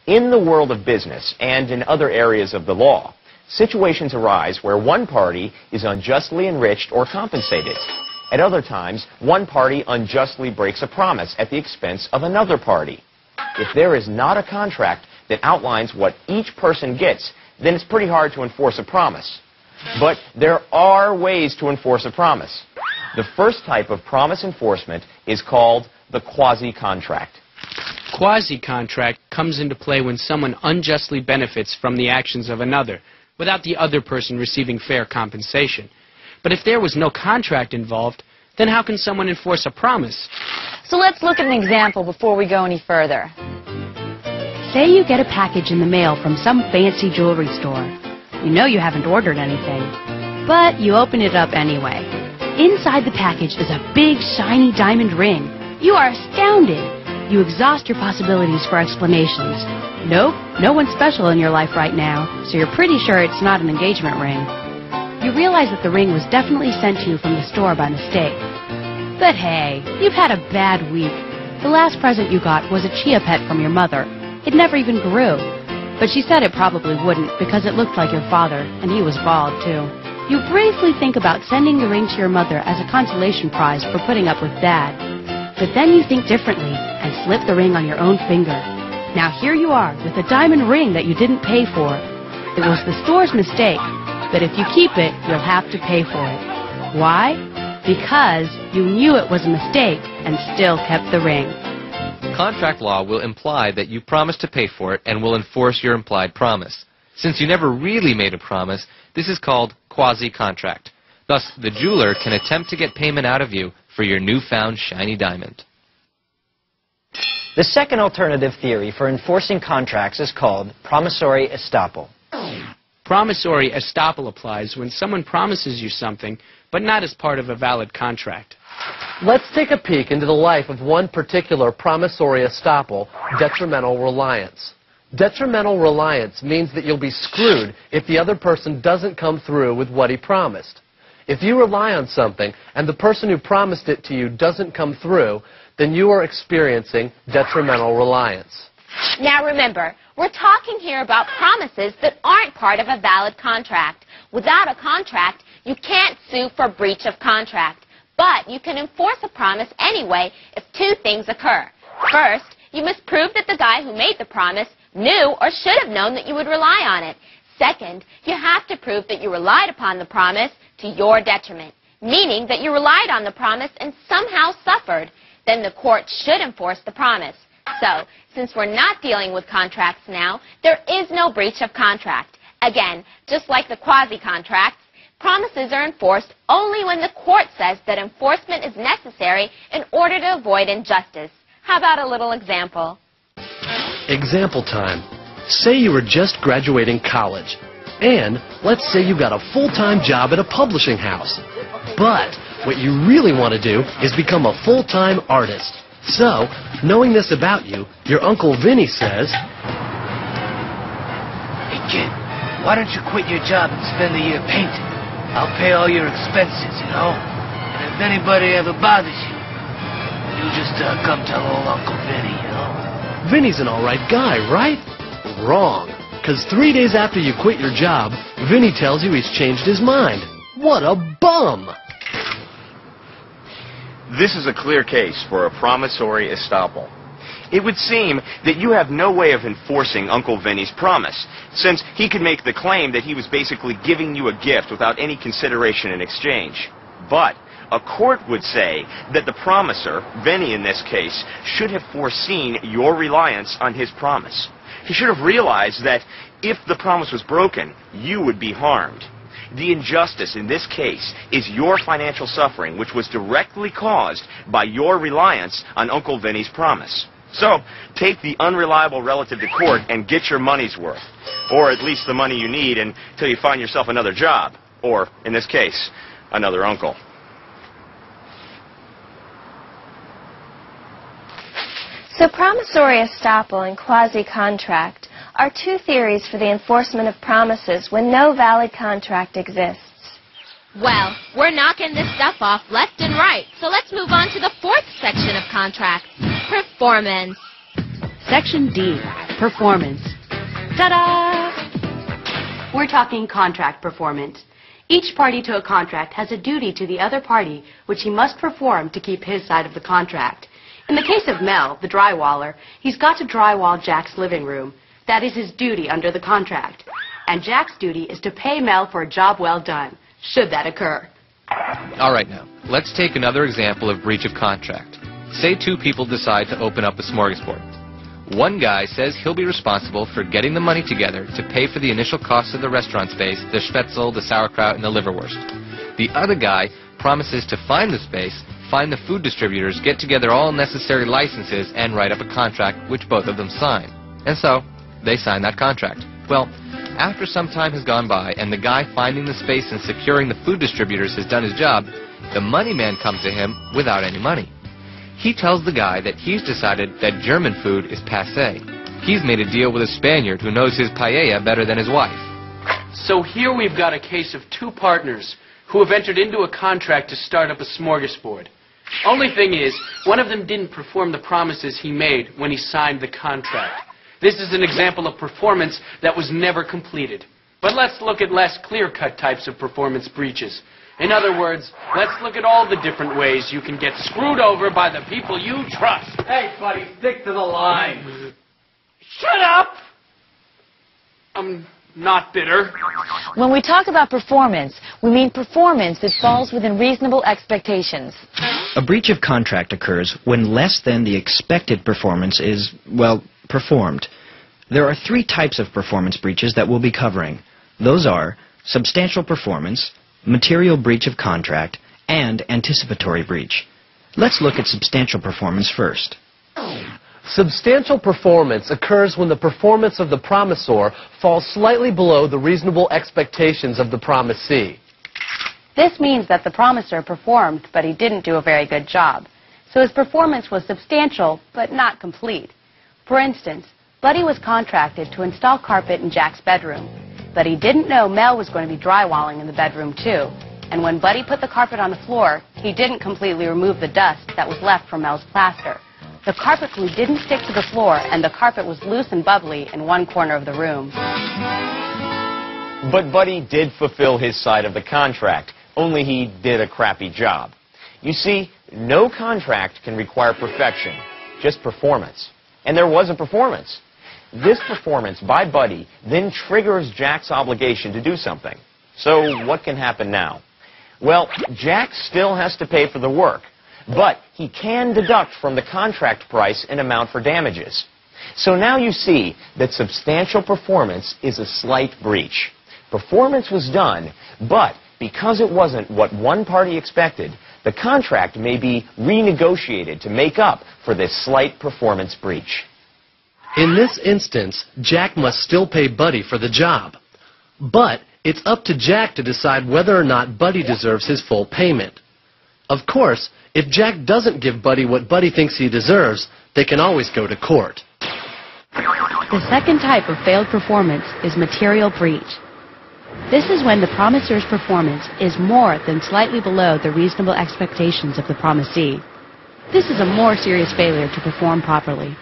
In the world of business and in other areas of the law, situations arise where one party is unjustly enriched or compensated. At other times, one party unjustly breaks a promise at the expense of another party. If there is not a contract that outlines what each person gets, then it's pretty hard to enforce a promise. But there are ways to enforce a promise. The first type of promise enforcement is called the quasi-contract. Quasi-contract comes into play when someone unjustly benefits from the actions of another, without the other person receiving fair compensation. But if there was no contract involved, then how can someone enforce a promise? So let's look at an example before we go any further. Say you get a package in the mail from some fancy jewelry store. You know you haven't ordered anything, but you open it up anyway. Inside the package is a big, shiny diamond ring. You are astounded. You exhaust your possibilities for explanations. Nope, no one special in your life right now, so you're pretty sure it's not an engagement ring. You realize that the ring was definitely sent to you from the store by mistake. But hey, you've had a bad week. The last present you got was a chia pet from your mother. It never even grew. But she said it probably wouldn't because it looked like your father, and he was bald too. You briefly think about sending the ring to your mother as a consolation prize for putting up with Dad. But then you think differently and slip the ring on your own finger. Now here you are with a diamond ring that you didn't pay for. It was the store's mistake, but if you keep it, you'll have to pay for it. Why? Because you knew it was a mistake and still kept the ring. Contract law will imply that you promised to pay for it and will enforce your implied promise. Since you never really made a promise, this is called quasi-contract. Thus, the jeweler can attempt to get payment out of you for your newfound shiny diamond. The second alternative theory for enforcing contracts is called Promissory Estoppel. Promissory estoppel applies when someone promises you something, but not as part of a valid contract. Let's take a peek into the life of one particular promissory estoppel, detrimental reliance. Detrimental reliance means that you'll be screwed if the other person doesn't come through with what he promised. If you rely on something and the person who promised it to you doesn't come through, then you are experiencing detrimental reliance. Now remember, we're talking here about promises that aren't part of a valid contract. Without a contract, you can't sue for breach of contract. But you can enforce a promise anyway if two things occur. First, you must prove that the guy who made the promise knew or should have known that you would rely on it. Second, you have to prove that you relied upon the promise to your detriment, meaning that you relied on the promise and somehow suffered. Then the court should enforce the promise. So, since we're not dealing with contracts now, there is no breach of contract. Again, just like the quasi-contracts, promises are enforced only when the court says that enforcement is necessary in order to avoid injustice. How about a little example? Example time. Say you were just graduating college, and let's say you got a full-time job at a publishing house. But what you really want to do is become a full-time artist. So, knowing this about you, your Uncle Vinny says, "Hey kid, why don't you quit your job and spend the year painting? I'll pay all your expenses, you know. And if anybody ever bothers you, you just come tell old Uncle Vinny, you know." Vinny's an alright guy, right? Wrong. Because 3 days after you quit your job, Vinny tells you he's changed his mind. What a bum! This is a clear case for a promissory estoppel. It would seem that you have no way of enforcing Uncle Vinny's promise, since he could make the claim that he was basically giving you a gift without any consideration in exchange. But a court would say that the promiser, Vinny in this case, should have foreseen your reliance on his promise. He should have realized that if the promise was broken, you would be harmed. The injustice in this case is your financial suffering, which was directly caused by your reliance on Uncle Vinny's promise. So, take the unreliable relative to court and get your money's worth. Or at least the money you need until you find yourself another job. Or, in this case, another uncle. So promissory estoppel and quasi-contract are two theories for the enforcement of promises when no valid contract exists. Well, we're knocking this stuff off left and right, so let's move on to the fourth section of contracts, performance. Section D, Performance. Ta-da! We're talking contract performance. Each party to a contract has a duty to the other party which he must perform to keep his side of the contract. In the case of Mel, the drywaller, he's got to drywall Jack's living room. That is his duty under the contract. And Jack's duty is to pay Mel for a job well done, should that occur. All right, now, let's take another example of breach of contract. Say two people decide to open up a smorgasbord. One guy says he'll be responsible for getting the money together to pay for the initial costs of the restaurant space, the spätzle, the sauerkraut, and the liverwurst. The other guy promises to find the space, find the food distributors, get together all necessary licenses, and write up a contract which both of them sign. And so, they sign that contract. Well, after some time has gone by and the guy finding the space and securing the food distributors has done his job, the money man comes to him without any money. He tells the guy that he's decided that German food is passé. He's made a deal with a Spaniard who knows his paella better than his wife. So here we've got a case of two partners who have entered into a contract to start up a smorgasbord. Only thing is, one of them didn't perform the promises he made when he signed the contract. This is an example of performance that was never completed. But let's look at less clear-cut types of performance breaches. In other words, let's look at all the different ways you can get screwed over by the people you trust. Hey, buddy, stick to the line. Shut up! I'm not bitter. When we talk about performance, we mean performance that falls within reasonable expectations. A breach of contract occurs when less than the expected performance is, well, performed. There are three types of performance breaches that we'll be covering. Those are substantial performance, material breach of contract, and anticipatory breach. Let's look at substantial performance first. Substantial performance occurs when the performance of the promisor falls slightly below the reasonable expectations of the promisee. This means that the promisor performed, but he didn't do a very good job. So his performance was substantial, but not complete. For instance, Buddy was contracted to install carpet in Jack's bedroom, but he didn't know Mel was going to be drywalling in the bedroom too. And when Buddy put the carpet on the floor, he didn't completely remove the dust that was left from Mel's plaster. The carpet glue didn't stick to the floor, and the carpet was loose and bubbly in one corner of the room. But Buddy did fulfill his side of the contract, only he did a crappy job. You see, no contract can require perfection, just performance. And there was a performance. This performance by Buddy then triggers Jack's obligation to do something. So what can happen now? Well, Jack still has to pay for the work, but he can deduct from the contract price an amount for damages. So now you see that substantial performance is a slight breach. Performance was done, but because it wasn't what one party expected, the contract may be renegotiated to make up for this slight performance breach. In this instance, Jack must still pay Buddy for the job. But it's up to Jack to decide whether or not Buddy deserves his full payment. Of course, if Jack doesn't give Buddy what Buddy thinks he deserves, they can always go to court. The second type of failed performance is material breach. This is when the promisor's performance is more than slightly below the reasonable expectations of the promisee. This is a more serious failure to perform properly.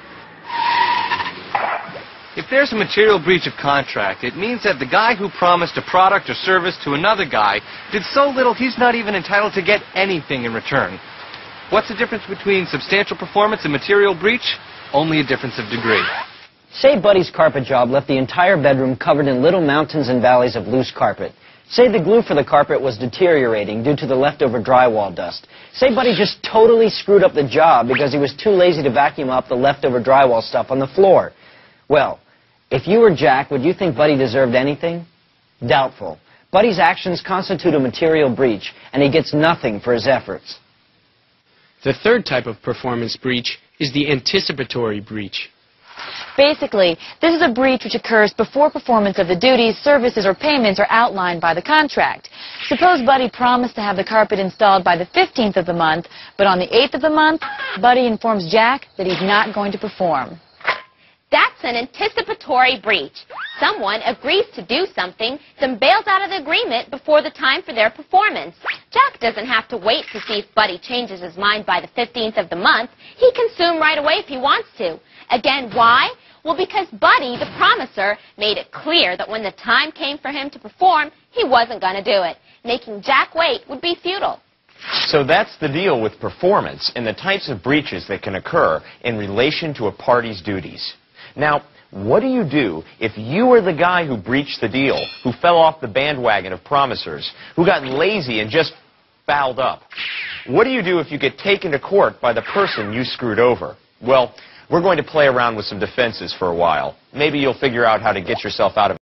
If there's a material breach of contract, it means that the guy who promised a product or service to another guy did so little he's not even entitled to get anything in return. What's the difference between substantial performance and material breach? Only a difference of degree. Say Buddy's carpet job left the entire bedroom covered in little mountains and valleys of loose carpet. Say the glue for the carpet was deteriorating due to the leftover drywall dust. Say Buddy just totally screwed up the job because he was too lazy to vacuum up the leftover drywall stuff on the floor. Well, if you were Jack, would you think Buddy deserved anything? Doubtful. Buddy's actions constitute a material breach, and he gets nothing for his efforts. The third type of performance breach is the anticipatory breach. Basically, this is a breach which occurs before performance of the duties, services, or payments are outlined by the contract. Suppose Buddy promised to have the carpet installed by the 15th of the month, but on the 8th of the month, Buddy informs Jack that he's not going to perform. That's an anticipatory breach. Someone agrees to do something, then bails out of the agreement before the time for their performance. Jack doesn't have to wait to see if Buddy changes his mind by the 15th of the month. He can sue him right away if he wants to. Again, why? Well, because Buddy, the promiser, made it clear that when the time came for him to perform, he wasn't going to do it. Making Jack wait would be futile. So that's the deal with performance and the types of breaches that can occur in relation to a party's duties. Now, what do you do if you are the guy who breached the deal, who fell off the bandwagon of promisers, who got lazy and just fouled up? What do you do if you get taken to court by the person you screwed over? Well, we're going to play around with some defenses for a while. Maybe you'll figure out how to get yourself out of